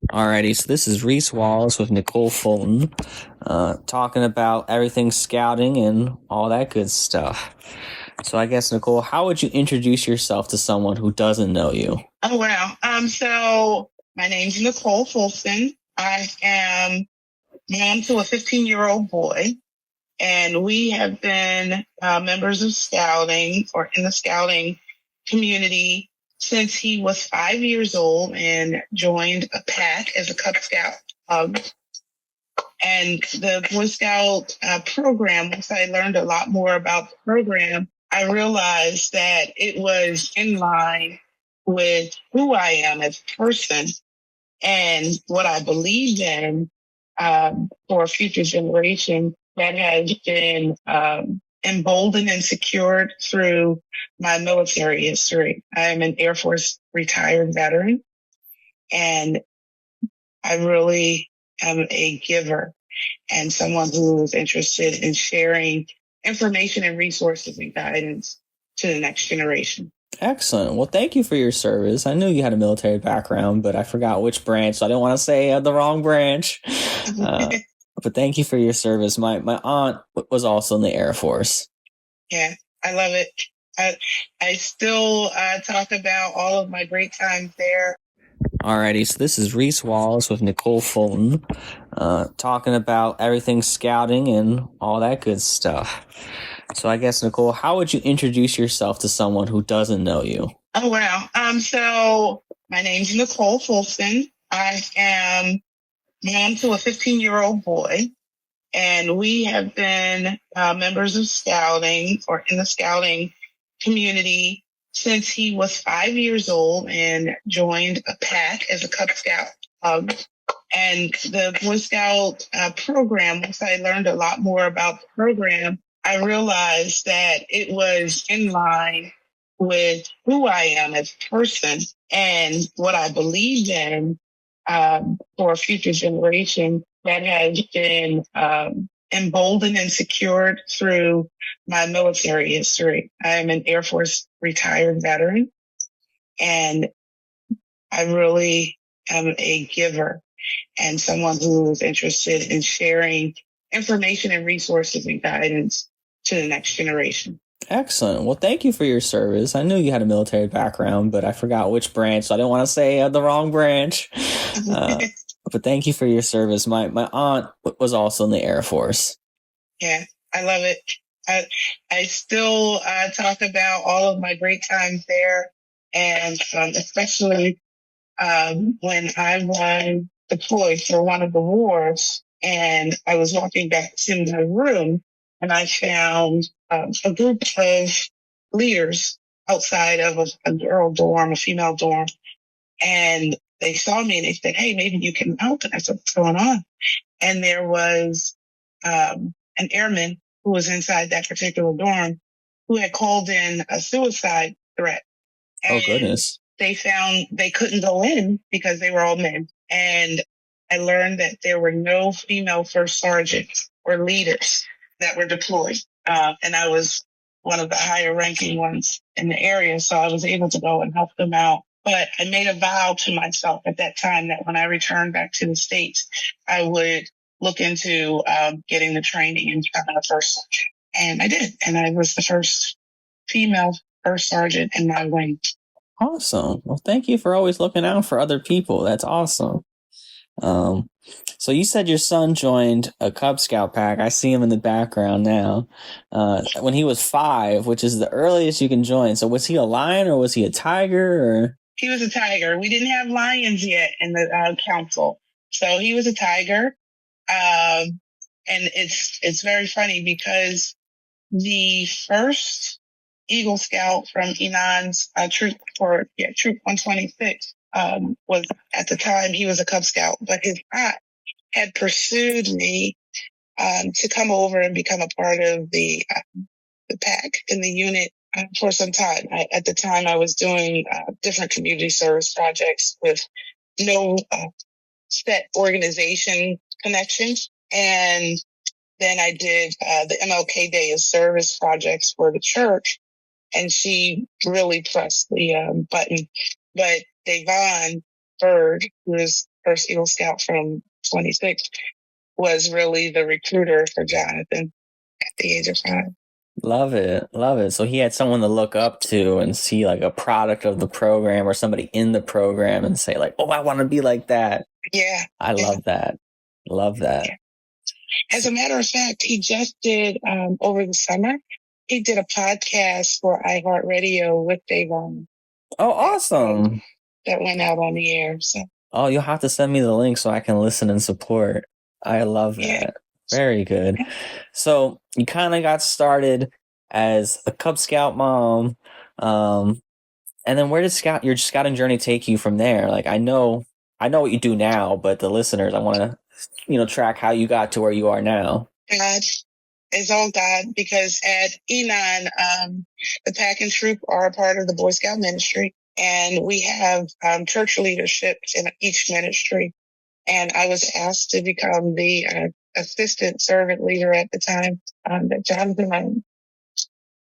Alrighty, so this is Reese Wallace with Nicole Fulton, talking about everything scouting and all that good stuff. So I guess, Nicole, how would you introduce yourself to someone who doesn't know you? Oh, wow. So my name's Nicole Fulton. I am mom to a 15-year-old boy, and we have been members of scouting or in the scouting community since he was 5 years old and joined a pack as a Cub Scout. And the Boy Scout program, once I learned a lot more about the program, I realized that it was in line with who I am as a person and what I believe in for a future generation that has been emboldened and secured through my military history. I'm an Air Force retired veteran, and I really am a giver and someone who is interested in sharing information and resources and guidance to the next generation. Excellent. Well, thank you for your service. I knew you had a military background, but I forgot which branch, so I didn't want to say the wrong branch. But thank you for your service. My aunt was also in the Air Force. Yeah, I love it. I still talk about all of my great times there. Alrighty, so this is Reese Wallace with Nicole Fulton, talking about everything scouting and all that good stuff. So I guess, Nicole, how would you introduce yourself to someone who doesn't know you? Oh, wow. So my name's Nicole Fulton. I am mom to a 15-year-old boy, and we have been members of scouting or in the scouting community since he was 5 years old and joined a pack as a Cub Scout. And the Boy Scout program, once I learned a lot more about the program, I realized that it was in line with who I am as a person and what I believe in for a future generation that has been emboldened and secured through my military history. I'm an Air Force retired veteran, and I really am a giver and someone who is interested in sharing information and resources and guidance to the next generation. Excellent. Well, thank you for your service. I knew you had a military background, but I forgot which branch, so I didn't want to say the wrong branch. But thank you for your service. My aunt was also in the Air Force. Yeah, I love it. I still talk about all of my great times there, and especially when I was deployed for one of the wars, and I was walking back to my room, and I found a group of leaders outside of a girl dorm, a female dorm, and they saw me and they said, "Hey, maybe you can help." And I said, "What's going on?" And there was an airman who was inside that particular dorm who had called in a suicide threat. Oh, goodness. They found they couldn't go in because they were all men. And I learned that there were no female first sergeants or leaders that were deployed. And I was one of the higher ranking ones in the area. So I was able to go and help them out. But I made a vow to myself at that time that when I returned back to the States, I would look into getting the training and becoming a first sergeant. And I did. And I was the first female first sergeant in my wing. Awesome. Well, thank you for always looking out for other people. That's awesome. So you said your son joined a Cub Scout pack. I see him in the background now. When he was 5, which is the earliest you can join. So was he a lion or was he a tiger? Or he was a tiger. We didn't have lions yet in the council, so he was a tiger. And it's very funny because the first Eagle Scout from Enon's Troop 126 was at the time he was a Cub Scout, but his aunt had pursued me to come over and become a part of the pack in the unit for some time. At the time, I was doing different community service projects with no set organization connections. And then I did the MLK Day of Service projects for the church. and she really pressed the button. But Devon Bird, who is first Eagle Scout from 26, was really the recruiter for Jonathan at the age of 5. Love it. Love it. So he had someone to look up to and see like a product of the program or somebody in the program and say like, oh, I want to be like that. Yeah. I Yeah. love that. Love that. Yeah. As a matter of fact, he just did, over the summer, he did a podcast for iHeartRadio with Devon. Oh, awesome. That went out on the air. So. Oh, you'll have to send me the link so I can listen and support. I love that. Yeah. Very good. So you kind of got started as a Cub Scout mom. And then where did your scouting journey take you from there? Like I know what you do now, but the listeners, I want to, track how you got to where you are now. God. It's all God, because at Enon, the pack and troop are a part of the Boy Scout ministry, and we have church leadership in each ministry. And I was asked to become the assistant servant leader at the time. That Jonathan,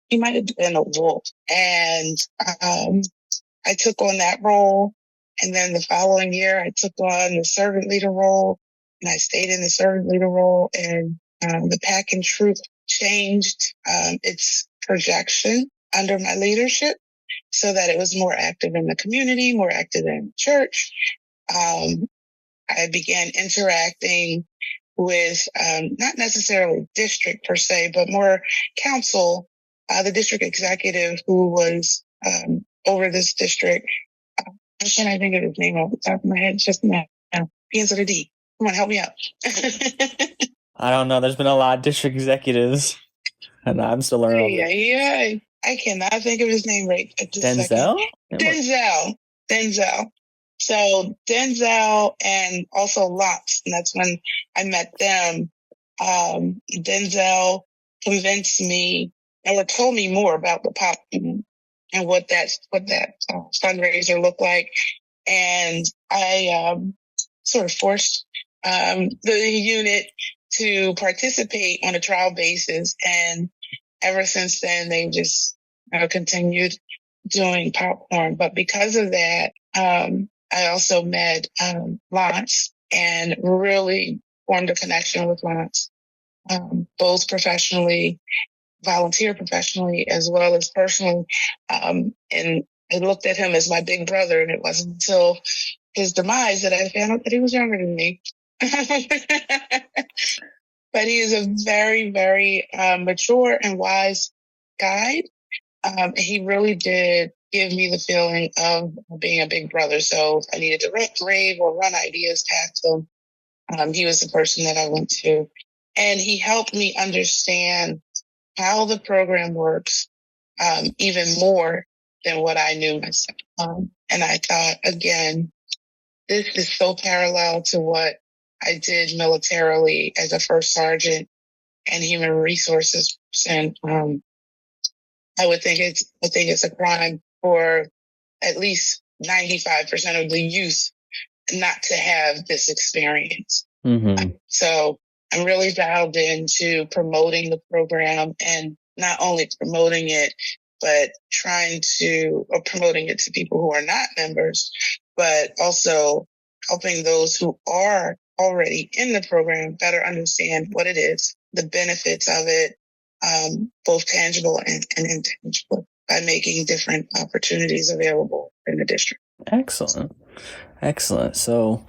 he might have been a wolf, and I took on that role. And then the following year, I took on the servant leader role, and I stayed in the servant leader role. And the pack and troop changed its projection under my leadership so that it was more active in the community, more active in church. I began interacting with not necessarily district per se, but more council, the district executive who was over this district. I can't think of his name off the top of my head just now. Begins with a D. Come on, help me out. I don't know. There's been a lot of district executives, and I'm still learning. Yeah. I cannot think of his name right at this Denzel? second. Denzel. So Denzel and also Locks, and that's when I met them. Denzel convinced me or told me more about the pop and what that fundraiser looked like. And I sort of forced the unit to participate on a trial basis. And ever since then, they've just continued doing popcorn. But because of that, I also met Lance and really formed a connection with Lance, both professionally, volunteer professionally, as well as personally. And I looked at him as my big brother, and it wasn't until his demise that I found out that he was younger than me. But he is a very, very mature and wise guide. He really did give me the feeling of being a big brother. So if I needed to rave or run ideas past him, he was the person that I went to. And he helped me understand how the program works, even more than what I knew myself. And I thought, again, this is so parallel to what I did militarily as a first sergeant and human resources. And I would think it's a crime for at least 95% of the youth not to have this experience. Mm-hmm. So I'm really dialed into promoting the program, and not only promoting it, but promoting it to people who are not members, but also helping those who are already in the program better understand what it is, the benefits of it, both tangible and intangible, by making different opportunities available in the district. Excellent. So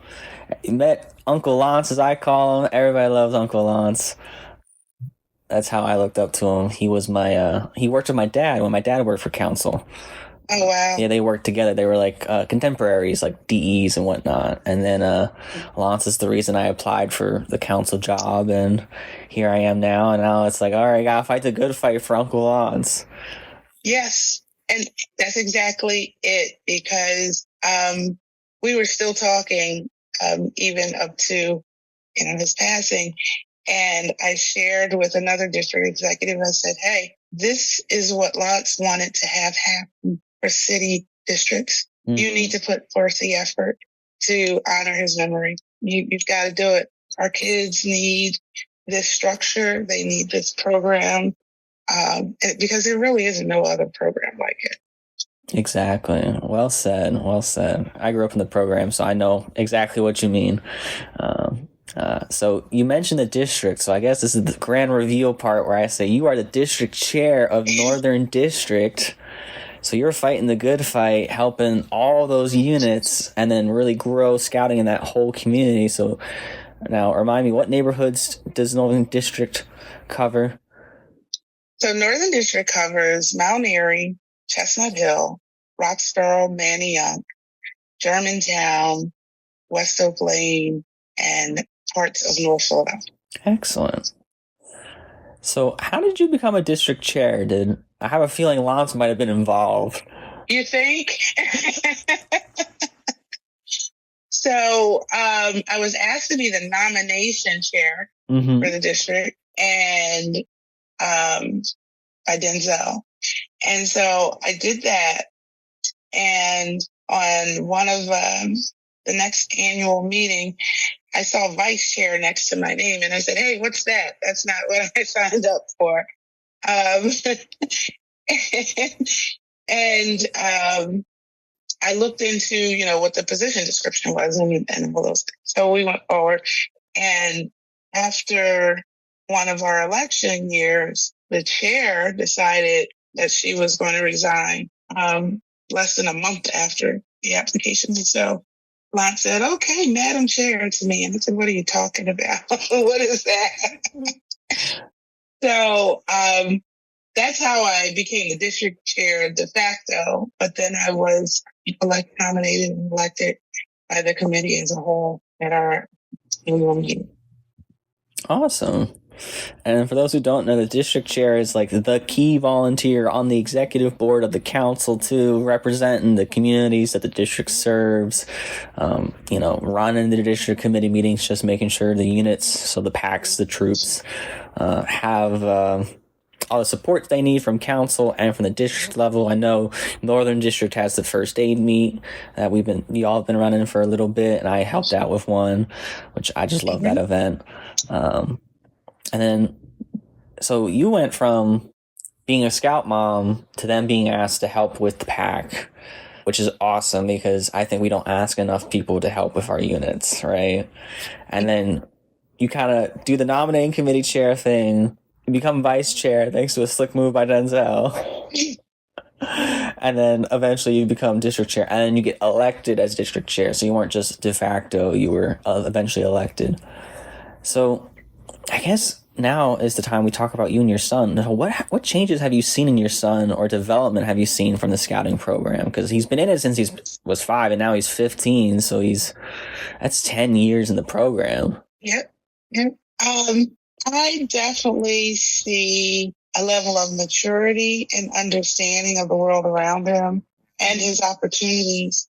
you met Uncle Lance, as I call him. Everybody loves Uncle Lance. That's how I looked up to him. He was he worked with my dad when my dad worked for council. Oh, wow. Yeah, they worked together. They were like contemporaries, like DEs and whatnot. And then Lance is the reason I applied for the council job, and here I am now. And now it's like, all right, I gotta fight the good fight for Uncle Lance. Yes, and that's exactly it, because we were still talking even up to his passing. And I shared with another district executive. I said, hey, this is what Lance wanted to have happen for city districts. Mm-hmm. You need to put forth the effort to honor his memory. You've got to do it. Our kids need this structure. They need this program. because there really is no other program like it. Exactly. Well said. Well said. I grew up in the program, so I know exactly what you mean. So you mentioned the district, so I guess this is the grand reveal part where I say you are the district chair of Northern District. So you're fighting the good fight, helping all those units, and then really grow scouting in that whole community. So now remind me, what neighborhoods does Northern District cover? So Northern District covers Mount Airy, Chestnut Hill, Roxborough, Manayunk, Germantown, West Oak Lane, and parts of North Philadelphia. Excellent. So how did you become a district chair? I have a feeling Lance might have been involved? You think? So I was asked to be the nomination chair for the district, and by Denzel. And so I did that. And on one of the next annual meeting, I saw vice chair next to my name, and I said, "Hey, what's that? That's not what I signed up for." And I looked into, what the position description was and all those things. So we went forward, and after one of our election years, the chair decided that she was going to resign less than a month after the application. And so Lon said, "Okay, Madam Chair," to me. And I said, "What are you talking about? What is that?" So that's how I became the district chair de facto. But then I was nominated and elected by the committee as a whole at our annual meeting. Awesome. And for those who don't know, the district chair is like the key volunteer on the executive board of the council too, representing the communities that the district serves, running the district committee meetings, just making sure the units, so the packs, the troops, have all the support they need from council and from the district level. I know Northern District has the first aid meet that we all have been running for a little bit, and I helped out with one, which I just love that event. And then, so you went from being a scout mom to then being asked to help with the pack, which is awesome because I think we don't ask enough people to help with our units, right? And then you kind of do the nominating committee chair thing, you become vice chair thanks to a slick move by Denzel. And then eventually you become district chair, and then you get elected as district chair. So you weren't just de facto, you were eventually elected. So I guess now is the time we talk about you and your son. What changes have you seen in your son, or development have you seen from the scouting program? Because he's been in it since he was 5, and now he's 15. So that's 10 years in the program. Yep. I definitely see a level of maturity and understanding of the world around him and his opportunities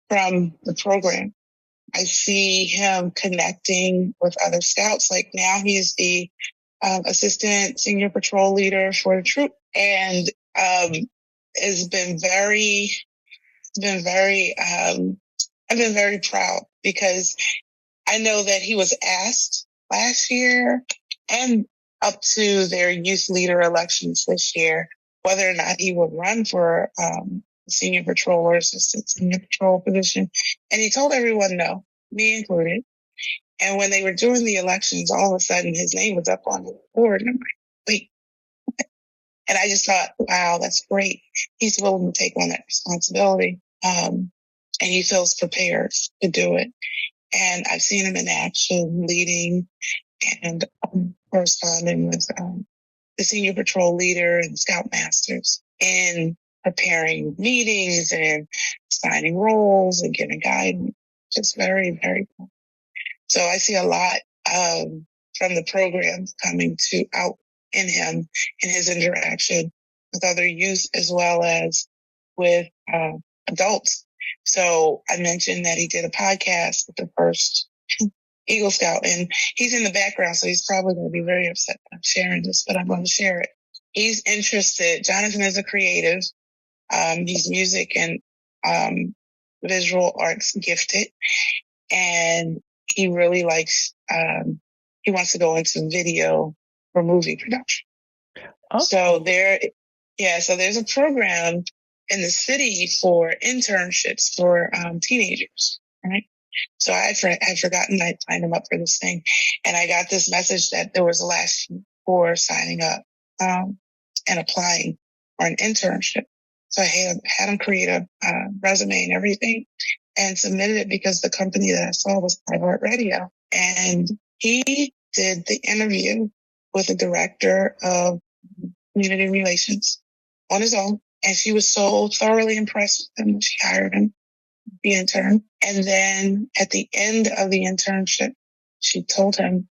from the program. I see him connecting with other scouts. Like now he's the assistant senior patrol leader for the troop, and I've been very proud because I know that he was asked last year and up to their youth leader elections this year whether or not he would run for senior patrol or assistant senior patrol position. And he told everyone no, me included. And when they were doing the elections, all of a sudden his name was up on the board. And I'm like, wait. And I just thought, wow, that's great. He's willing to take on that responsibility. And he feels prepared to do it. And I've seen him in action, leading and corresponding with the senior patrol leader and scoutmasters in preparing meetings and signing roles and giving guidance. Just very, very cool. So I see a lot from the program coming out in him in his interaction with other youth as well as with adults. So I mentioned that he did a podcast with the first Eagle Scout, and he's in the background, so he's probably going to be very upset that I'm sharing this, but I'm going to share it. He's interested. Jonathan is a creative. He's music and visual arts gifted, and he really likes, he wants to go into video for movie production. Oh, So so there's a program in the city for internships for teenagers, right? So I had forgotten I'd signed him up for this thing. And I got this message that there was a last fee for signing up and applying for an internship. So I had him create a resume and everything and submitted it because the company that I saw was iHeartRadio. And he did the interview with the director of community relations on his own. And she was so thoroughly impressed with him when she hired him, the intern. And then at the end of the internship, she told him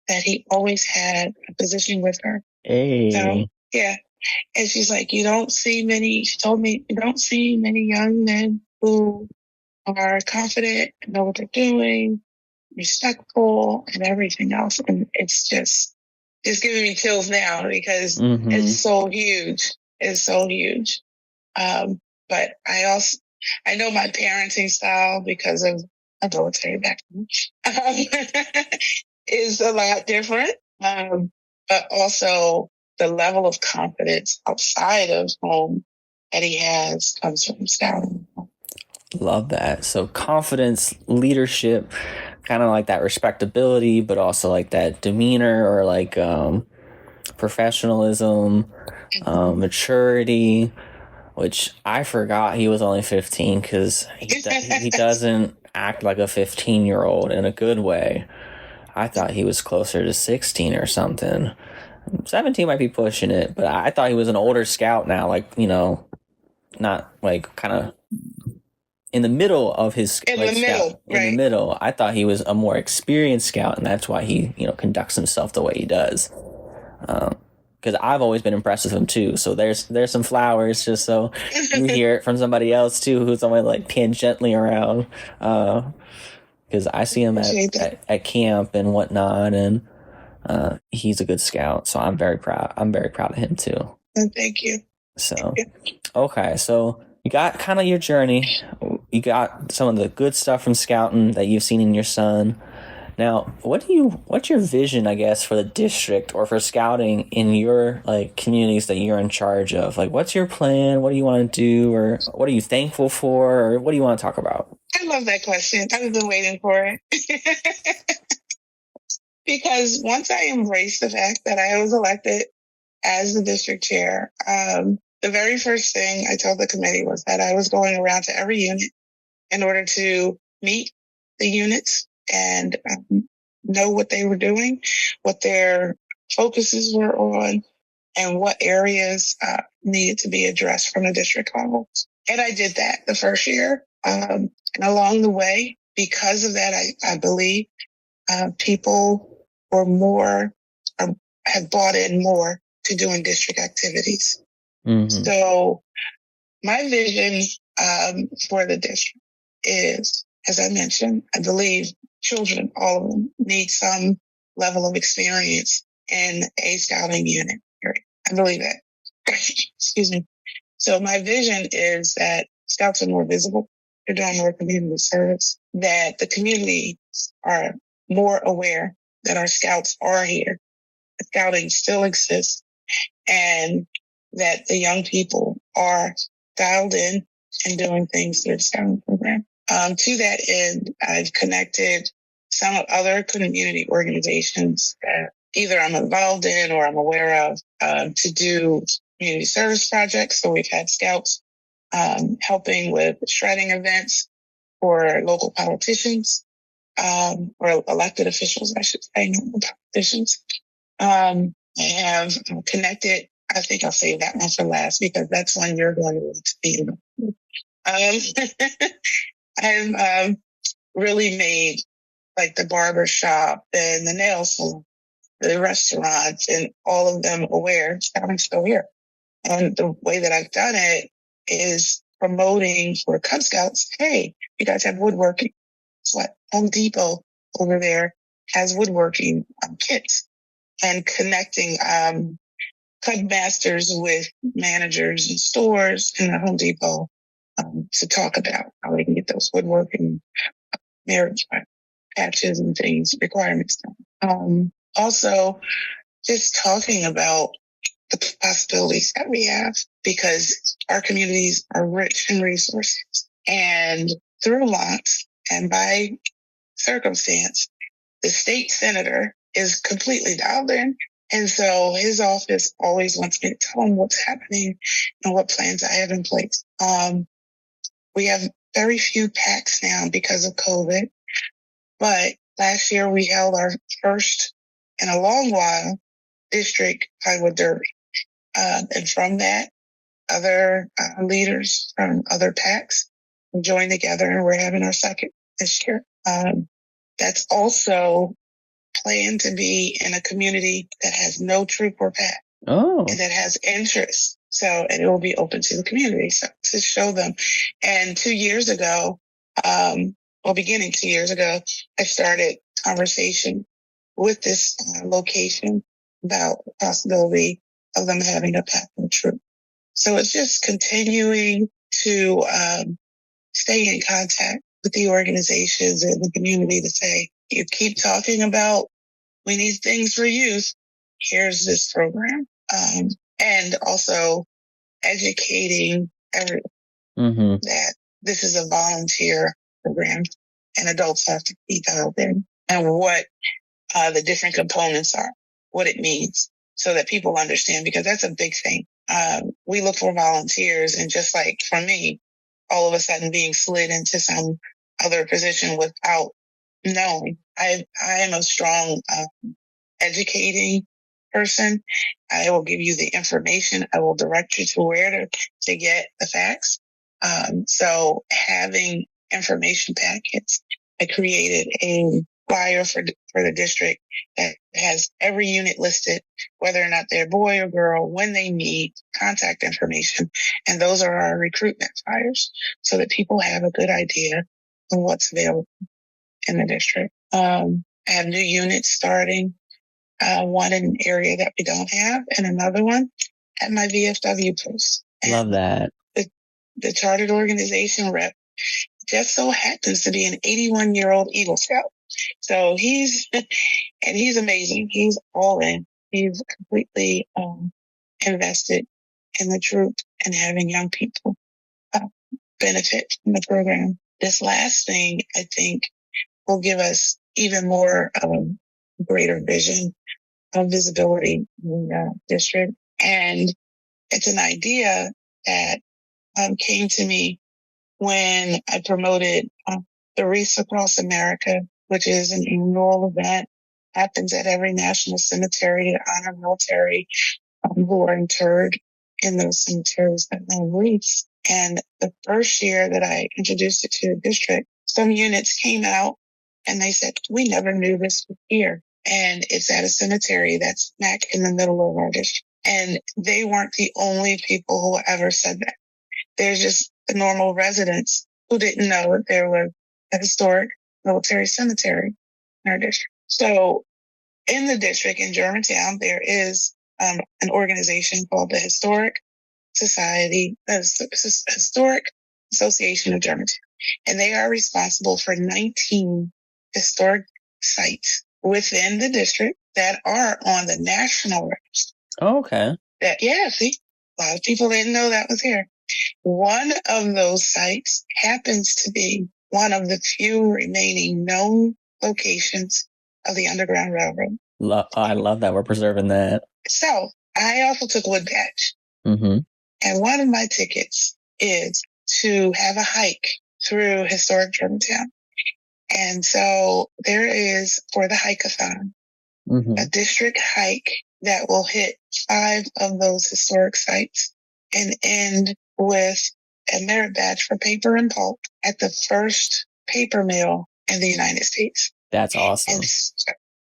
that he always had a position with her. hey. So, yeah. And she's like, she told me, you don't see many young men who are confident, know what they're doing, respectful, and everything else. And it's just giving me chills now because it's so huge. It's so huge. But I know my parenting style because of a military background is a lot different. But also the level of confidence outside of home that he has comes from scouting. Love that. So confidence, leadership, kind of like that respectability, but also like that demeanor or like professionalism, maturity, which I forgot he was only 15 because he doesn't act like a 15-year-old in a good way. I thought he was closer to 16 or something. 17 might be pushing it, but I thought he was an older scout now, like, not like kind of in the middle of his in the middle. I thought he was a more experienced scout, and that's why he conducts himself the way he does. Because I've always been impressed with him too. So there's some flowers, just so you hear it from somebody else too, who's only like tangentially around. Because I see him at camp and whatnot, and he's a good scout. So I'm very proud. I'm very proud of him too. Thank you. So, okay, so you got kind of your journey. You got some of the good stuff from scouting that you've seen in your son. Now, what's your vision, I guess, for the district or for scouting in your like communities that you're in charge of? Like, what's your plan? What do you want to do, or what are you thankful for, or what do you want to talk about? I love that question. I've been waiting for it. Because once I embraced the fact that I was elected as the district chair, the very first thing I told the committee was that I was going around to every unit in order to meet the units and know what they were doing, what their focuses were on, and what areas needed to be addressed from the district level. And I did that the first year. And along the way, because of that, I believe people were more, have bought in more to doing district activities. Mm-hmm. So my vision for the district is, as I mentioned, I believe children, all of them, need some level of experience in a scouting unit. I believe that. Excuse me. So my vision is that scouts are more visible. They're doing more community service, that the community are more aware that our scouts are here. The scouting still exists, and that the young people are dialed in and doing things through the scouting program. To that end, I've connected some other community organizations that either I'm involved in or I'm aware of to do community service projects. So we've had scouts helping with shredding events for local politicians or elected officials, I should say, not politicians. I have connected. I think I'll save that one for last because that's one you're going to be in. I've really made like the barber shop and the nail salon, the restaurants, and all of them aware I'm still here. And the way that I've done it is promoting for Cub Scouts. Hey, you guys have woodworking. So Home Depot over there has woodworking kits, and connecting Cub Masters with managers and stores in the Home Depot to talk about how they can get those woodworking marriage patches and things, requirements done. Also, just talking about the possibilities that we have, because our communities are rich in resources. And through lots and by circumstance, the state senator is completely dialed in. And so his office always wants me to tell him what's happening and what plans I have in place. We have very few PACs now because of COVID, but last year we held our first in a long while district Highwood Derby. And from that, other leaders from other PACs joined together, and we're having our second this year. That's also planned to be in a community that has no troop or PAC. Oh. And that has interest. So, and it will be open to the community. So to show them. And 2 years ago, beginning 2 years ago, I started conversation with this location about the possibility of them having a PAC and troop. So it's just continuing to stay in contact with the organizations and the community to say, you keep talking about we need things for youth. Here's this program. And also educating everyone that this is a volunteer program and adults have to be dialed in, and what the different components are, what it means, so that people understand, because that's a big thing. We look for volunteers, and just like for me, all of a sudden being slid into some other position without knowing. I am a strong educating person. I will give you the information. I will direct you to where to get the facts. So having information packets, I created a flyer for the district that has every unit listed, whether or not they're boy or girl, when they meet, contact information. And those are our recruitment flyers, so that people have a good idea of what's available in the district. I have new units starting. One in an area that we don't have, and another one at my VFW post. Love that. The chartered organization rep just so happens to be an 81-year-old Eagle Scout. So he's amazing. He's all in. He's completely invested in the troop and having young people benefit from the program. This last thing, I think, will give us even more greater vision of visibility in the district. And it's an idea that came to me when I promoted the Wreaths Across America, which is an annual event, happens at every national cemetery to honor military who are interred in those cemeteries that name wreaths. And the first year that I introduced it to the district, some units came out and they said, we never knew this was here. And it's at a cemetery that's smack in the middle of our district. And they weren't the only people who ever said that. There's just the normal residents who didn't know that there was a historic military cemetery in our district. So in the district in Germantown, there is an organization called the Historic Association of Germantown. And they are responsible for 19 historic sites within the district that are on the national register. Oh, okay. See, a lot of people didn't know that was here. One of those sites happens to be one of the few remaining known locations of the Underground Railroad. I love that we're preserving that. So I also took wood badge. And one of my tickets is to have a hike through historic Germantown. And so there is, for the hike-a-thon, a district hike that will hit 5 of those historic sites and end with a merit badge for paper and pulp at the first paper mill in the United States. That's awesome. And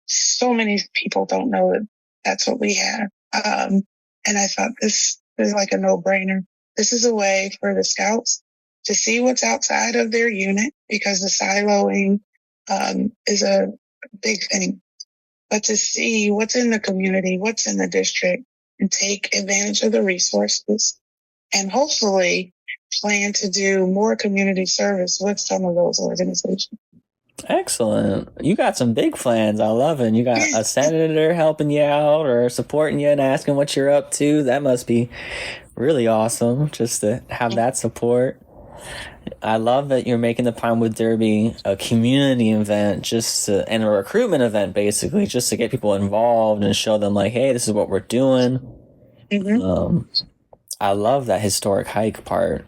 so many people don't know that that's what we have. And I thought this is like a no-brainer. This is a way for the scouts to see what's outside of their unit, because the siloing is a big thing. But to see what's in the community, what's in the district, and take advantage of the resources, and hopefully plan to do more community service with some of those organizations. Excellent. You got some big plans. I love it. You got a senator helping you out or supporting you and asking what you're up to. That must be really awesome just to have that support. I love that you're making the Pinewood Derby a community event and a recruitment event, basically, just to get people involved and show them, like, hey, this is what we're doing. Mm-hmm. I love that historic hike part,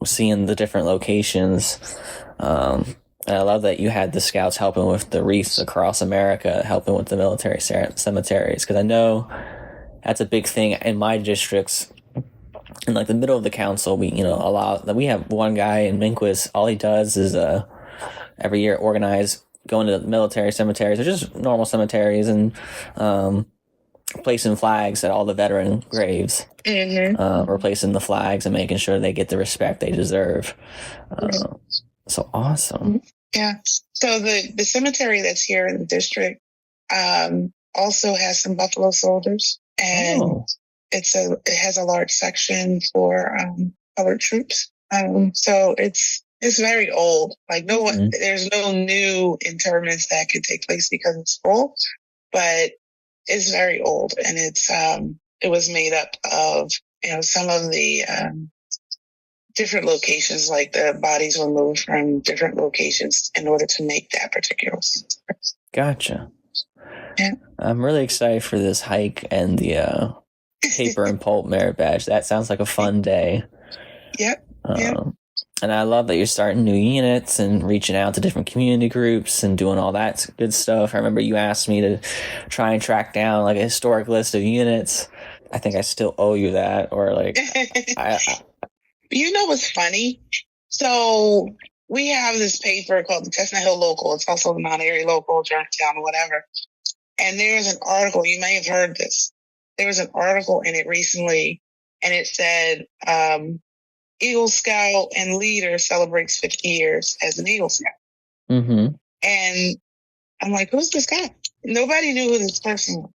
seeing the different locations. And I love that you had the scouts helping with the wreaths across America, helping with the military cemeteries, because I know that's a big thing in my districts. In like the middle of the council, we have one guy in Minquist. All he does is every year organize going to military cemeteries or just normal cemeteries and placing flags at all the veteran graves, replacing the flags and making sure they get the respect they deserve. So awesome. Yeah. So the cemetery that's here in the district also has some Buffalo soldiers, and it has a large section for colored troops. So it's very old. Like there's no new interments that could take place because it's full, but it's very old, and it was made up of some of the different locations. Like the bodies were moved from different locations in order to make that particular. Gotcha. Yeah. I'm really excited for this hike and the paper and pulp merit badge. That sounds like a fun day. Yep. And I love that you're starting new units and reaching out to different community groups and doing all that good stuff. I remember you asked me to try and track down like a historic list of units. I think I still owe you that, or like You know what's funny? So we have this paper called the Chestnut Hill Local. It's also the Mount Airy Local, Germantown, or whatever. And there's an article, you may have heard this. There was an article in it recently, and it said, Eagle Scout and leader celebrates 50 years as an Eagle Scout. Mm-hmm. And I'm like, who's this guy? Nobody knew who this person was.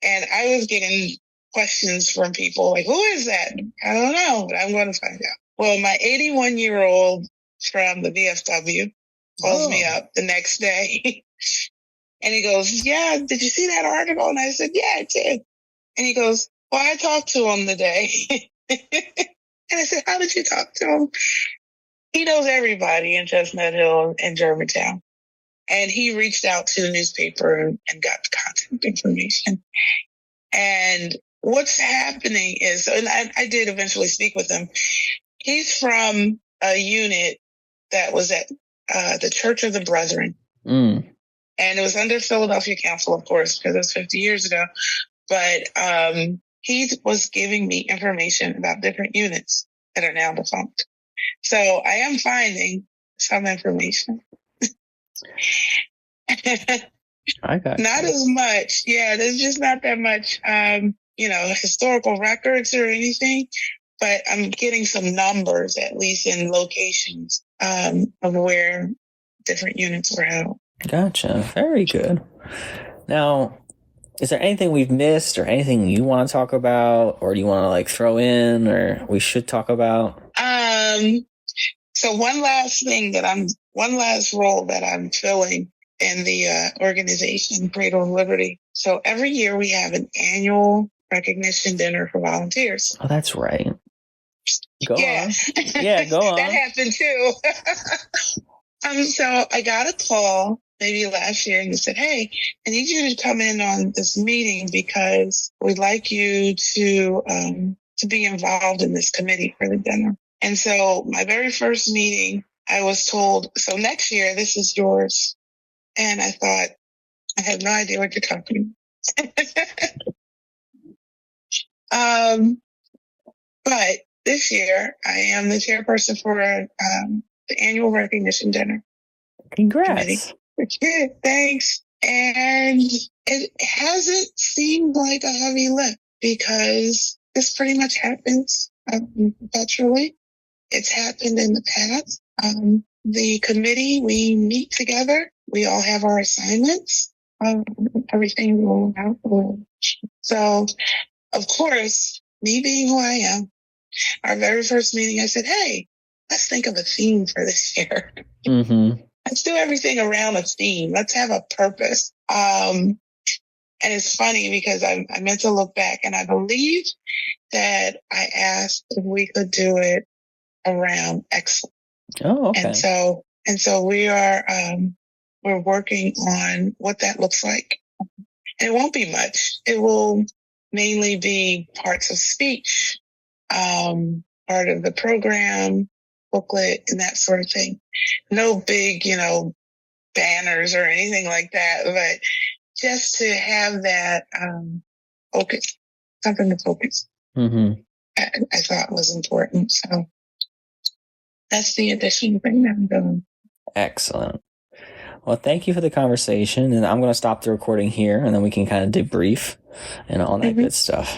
And I was getting questions from people like, who is that? I don't know, but I'm going to find out. Well, my 81-year-old from the VFW calls me up the next day. And he goes, yeah, did you see that article? And I said, yeah, I did. And he goes, well, I talked to him today. And I said, how did you talk to him? He knows everybody in Chestnut Hill and Germantown. And he reached out to the newspaper and got the contact information. And what's happening is, and I did eventually speak with him. He's from a unit that was at the Church of the Brethren. And it was under Philadelphia Council, of course, because it was 50 years ago. But he was giving me information about different units that are now defunct. So I am finding some information. I got not as much. Yeah, there's just not that much, historical records or anything. But I'm getting some numbers, at least in locations of where different units were held. Gotcha. Very good. Now, is there anything we've missed or anything you want to talk about, or do you want to like throw in, or we should talk about? So one last role that I'm filling in the organization, Cradle of Liberty. So every year we have an annual recognition dinner for volunteers. Oh, that's right. Go on. Yeah, go on. That happened too. So I got a call maybe last year, and they said, hey, I need you to come in on this meeting because we'd like you to be involved in this committee for the dinner. And so my very first meeting, I was told, so next year, this is yours. And I thought, I have no idea what you're talking about. But this year, I am the chairperson for the annual recognition dinner. Congrats. Thanks. And it hasn't seemed like a heavy lift because this pretty much happens perpetually. It's happened in the past. The committee, we meet together. We all have our assignments. Everything will out. So, of course, me being who I am, our very first meeting, I said, hey, let's think of a theme for this year. Mm-hmm. I let's do everything around a theme. Let's have a purpose. And it's funny because I meant to look back, and I believe that I asked if we could do it around excellence. Oh, okay. And so we are, we're working on what that looks like. And it won't be much. It will mainly be parts of speech, part of the program, booklet, and that sort of thing. No big, banners or anything like that, but just to have that focus, something to focus. Mm-hmm. I thought was important. So that's the additional thing that I'm doing. Excellent. Well, thank you for the conversation, and I'm going to stop the recording here, and then we can kind of debrief and all that good stuff.